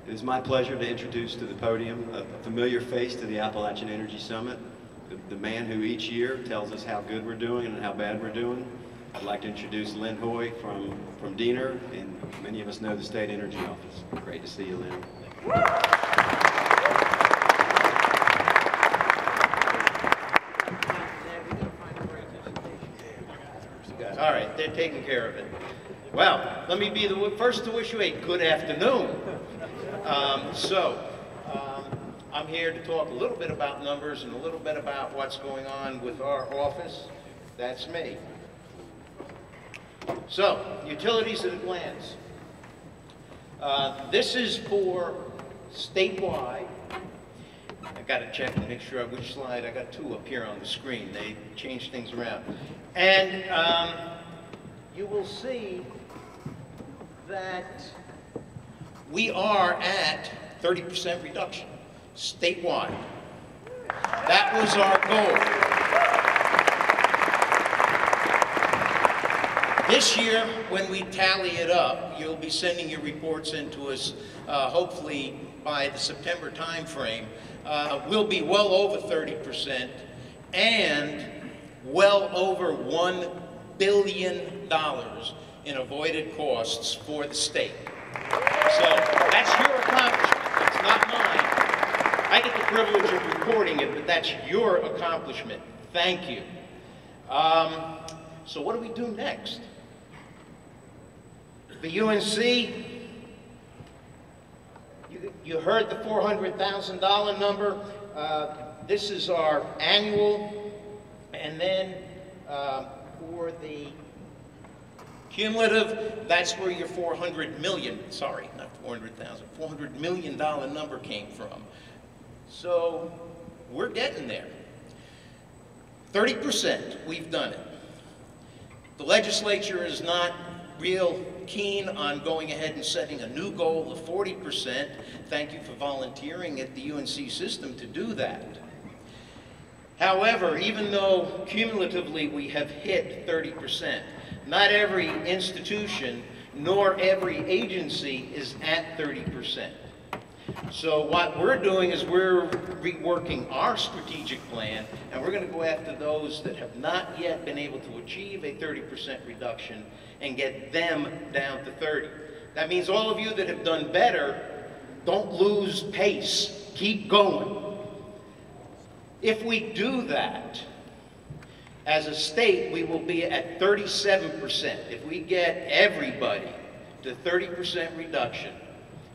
It is my pleasure to introduce to the podium a familiar face to the Appalachian Energy Summit, the man who each year tells us how good we're doing and how bad we're doing. I'd like to introduce Len Hoey from DEACS, and many of us know the State Energy Office. Great to see you, Len. All right, they're taking care of it. Well, let me be the first to wish you a good afternoon. I'm here to talk a little bit about numbers and a little bit about what's going on with our office. That's me. So, utilities at a glance. This is for statewide. I got to check and make sure which slide. I got two up here on the screen. They changed things around. And you will see that we are at 30% reduction statewide. That was our goal. This year, when we tally it up, you'll be sending your reports in to us, hopefully by the September timeframe. We'll be well over 30% and well over $1 billion in avoided costs for the state. So that's your accomplishment. It's not mine. I get the privilege of recording it, but that's your accomplishment. Thank you. So what do we do next? The UNC, you heard the $400,000 number. This is our annual, and then for the cumulative, that's where your $400 million number came from. So we're getting there. 30%, we've done it. The legislature is not real keen on going ahead and setting a new goal of 40%. Thank you for volunteering at the UNC system to do that. However, even though cumulatively we have hit 30%, not every institution nor every agency is at 30%. So what we're doing is we're reworking our strategic plan, and we're going to go after those that have not yet been able to achieve a 30% reduction and get them down to 30. That means all of you that have done better, don't lose pace. Keep going. If we do that, as a state, we will be at 37%. If we get everybody to 30% reduction,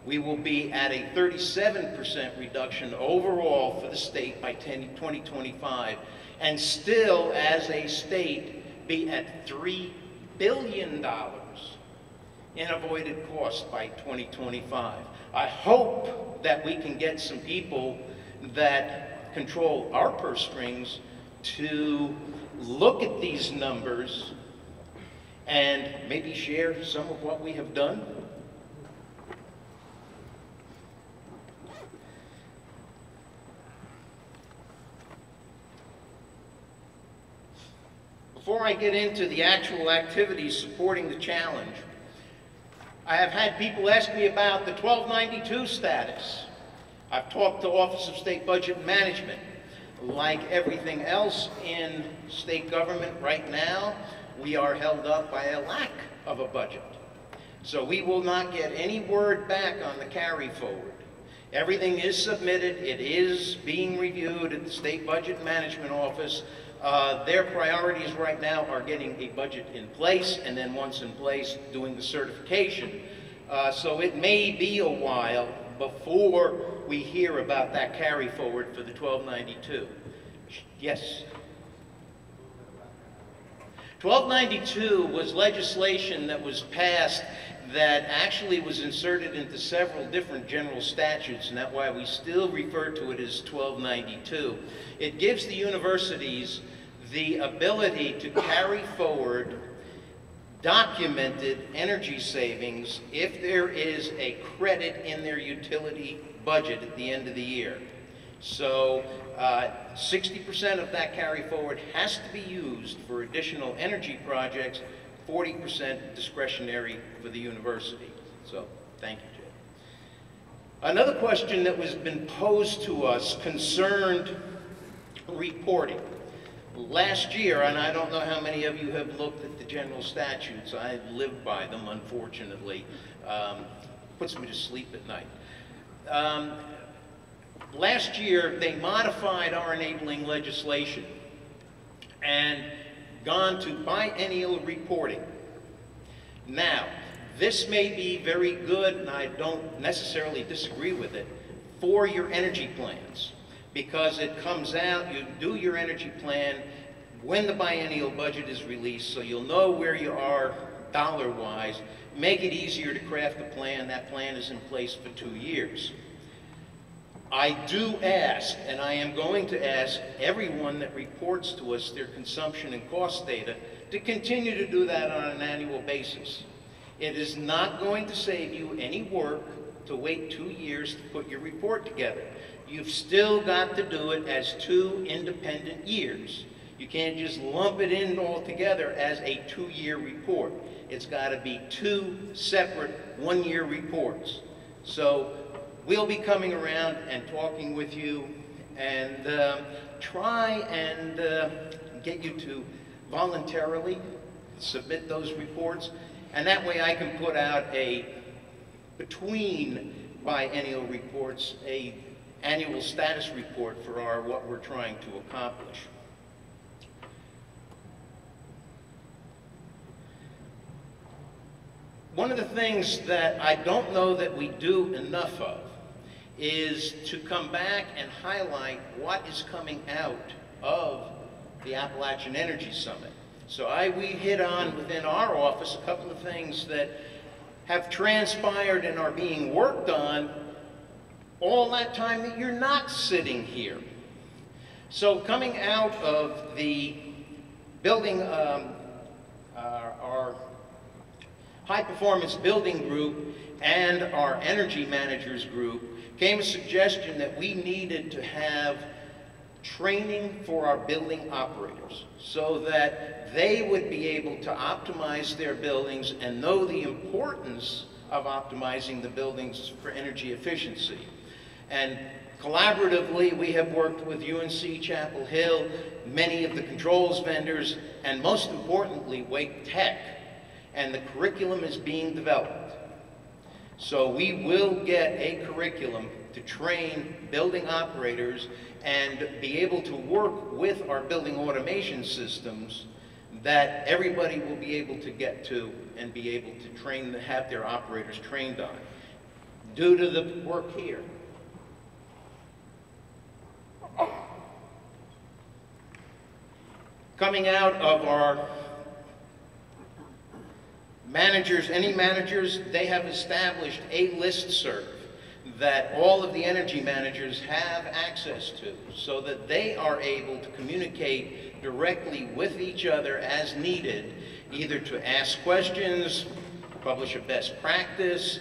we will be at a 37% reduction overall for the state by 2025, and still, as a state, be at $3 billion in avoided costs by 2025. I hope that we can get some people that control our purse strings to look at these numbers and maybe share some of what we have done. Before I get into the actual activities supporting the challenge, I have had people ask me about the 1292 status. I've talked to Office of State Budget and Management. Like everything else in state government right now, we are held up by a lack of a budget. So we will not get any word back on the carry forward. Everything is submitted. It is being reviewed at the State Budget and Management Office. Their priorities right now are getting a budget in place, and then once in place, doing the certification. So it may be a while before we hear about that carry forward for the 1292. Yes? 1292 was legislation that was passed that actually was inserted into several different general statutes, and that's why we still refer to it as 1292. It gives the universities the ability to carry forward documented energy savings if there is a credit in their utility budget at the end of the year. So 60% of that carry forward has to be used for additional energy projects, 40% discretionary for the university. So thank you, Jay. Another question that was been posed to us concerned reporting. Last year, and I don't know how many of you have looked at the general statutes, I live by them, unfortunately. Puts me to sleep at night. Last year, they modified our enabling legislation and gone to biennial reporting. Now, this may be very good, and I don't necessarily disagree with it, for your energy plans, because it comes out, you do your energy plan when the biennial budget is released, so you'll know where you are dollar-wise, make it easier to craft a plan. That plan is in place for 2 years. I do ask, and I am going to ask everyone that reports to us their consumption and cost data to continue to do that on an annual basis. It is not going to save you any work to wait 2 years to put your report together. You've still got to do it as 2 independent years. You can't just lump it in all together as a 2-year report. It's got to be 2 separate 1-year reports. So we'll be coming around and talking with you and try and get you to voluntarily submit those reports. And that way I can put out between biennial reports, a annual status report for what we're trying to accomplish. One of the things that I don't know that we do enough of is to come back and highlight what is coming out of the Appalachian Energy Summit. So we hit on within our office a couple of things that have transpired and are being worked on all that time that you're not sitting here. So coming out of the building, our high performance building group and our energy managers group came a suggestion that we needed to have training for our building operators so that they would be able to optimize their buildings and know the importance of optimizing the buildings for energy efficiency. And collaboratively, we have worked with UNC Chapel Hill, many of the controls vendors, and most importantly, Wake Tech. And the curriculum is being developed. So we will get a curriculum to train building operators and be able to work with our building automation systems that everybody will be able to get to and be able to have their operators trained on, due to the work here. Coming out of our managers, any managers, they have established a listserv that all of the energy managers have access to so that they are able to communicate directly with each other as needed, either to ask questions, publish a best practice.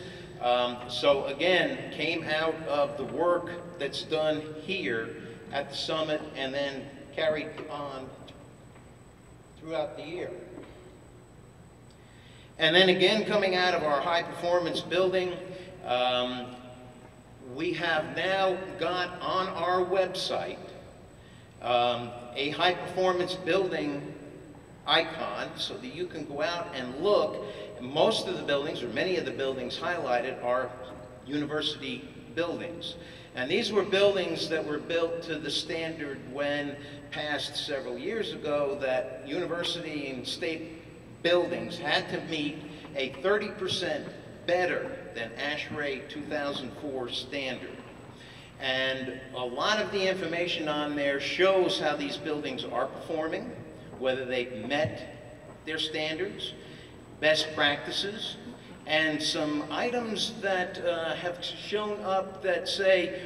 So again, came out of the work that's done here at the summit and then carried on throughout the year. And then again, coming out of our high performance building, we have now got on our website a high performance building icon so that you can go out and look. Most of the buildings, or many of the buildings highlighted, are university buildings. And these were buildings that were built to the standard when passed several years ago that university and state buildings had to meet a 30% better than ASHRAE 2004 standard. And a lot of the information on there shows how these buildings are performing, whether they've met their standards, best practices, and some items that have shown up that say,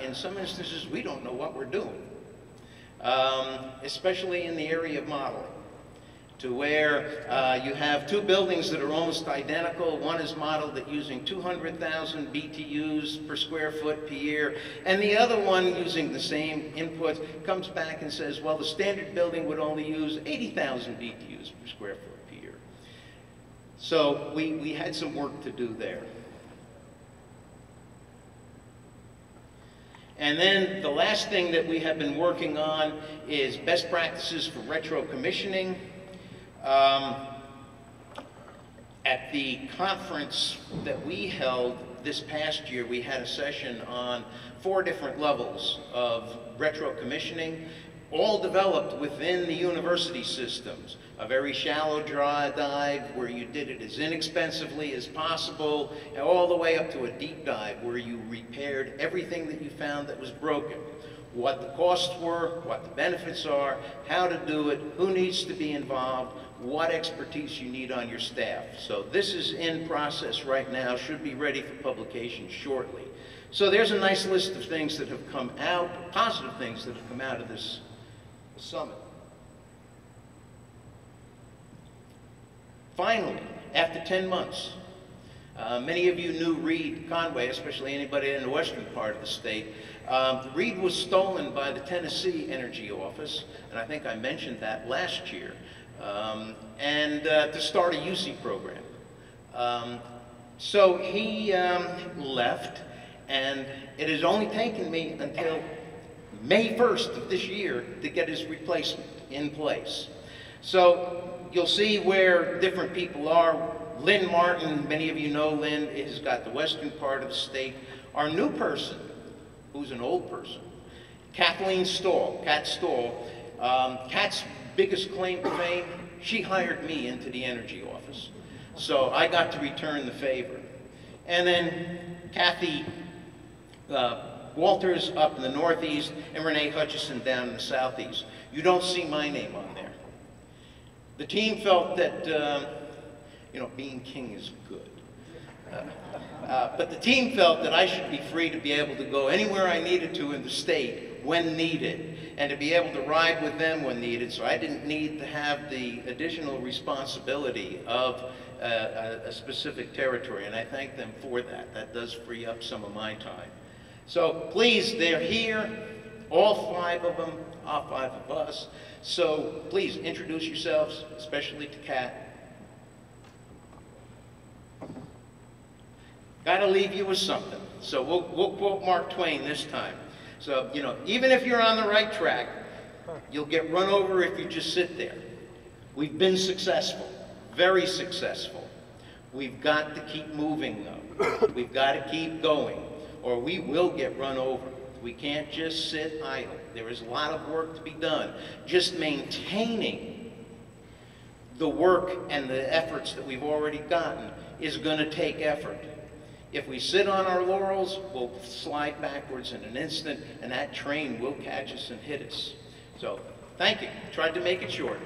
in some instances, we don't know what we're doing, especially in the area of modeling, to where you have 2 buildings that are almost identical. One is modeled at using 200,000 BTUs per square foot per year, and the other one, using the same inputs, comes back and says, well, the standard building would only use 80,000 BTUs per square foot per year. So we had some work to do there. And then the last thing that we have been working on is best practices for retro commissioning. At the conference that we held this past year, we had a session on 4 different levels of retro commissioning, all developed within the university systems. A very shallow dry dive where you did it as inexpensively as possible, and all the way up to a deep dive where you repaired everything that you found that was broken. What the costs were, what the benefits are, how to do it, who needs to be involved, what expertise you need on your staff. So this is in process right now, should be ready for publication shortly. So there's a nice list of things that have come out, positive things that have come out of this summit. Finally, after 10 months, many of you knew Reed Conway, especially anybody in the western part of the state. Reed was stolen by the Tennessee Energy Office, and I think I mentioned that last year, to start a UC program. So he left, and it has only taken me until May 1st of this year to get his replacement in place. So you'll see where different people are. Lynn Martin, many of you know Lynn, has got the western part of the state. Our new person, who's an old person, Kathleen Stahl, Kat Stahl. Kat's biggest claim to fame, she hired me into the energy office. So I got to return the favor. And then Kathy Walters up in the northeast, and Renee Hutchison down in the southeast. You don't see my name on there. The team felt that, you know, being king is good. But the team felt that I should be free to be able to go anywhere I needed to in the state when needed, and to be able to ride with them when needed, so I didn't need to have the additional responsibility of a specific territory, and I thank them for that. That does free up some of my time. So please, they're here, all 5 of them, all 5 of us. So please introduce yourselves, especially to Kat. Gotta leave you with something. So we'll quote Mark Twain this time. So, you know, even if you're on the right track, you'll get run over if you just sit there. We've been successful, very successful. We've got to keep moving though. We've got to keep going, or we will get run over. We can't just sit idle. There is a lot of work to be done. Just maintaining the work and the efforts that we've already gotten is going to take effort. If we sit on our laurels, we'll slide backwards in an instant, and that train will catch us and hit us. So, thank you. Tried to make it short.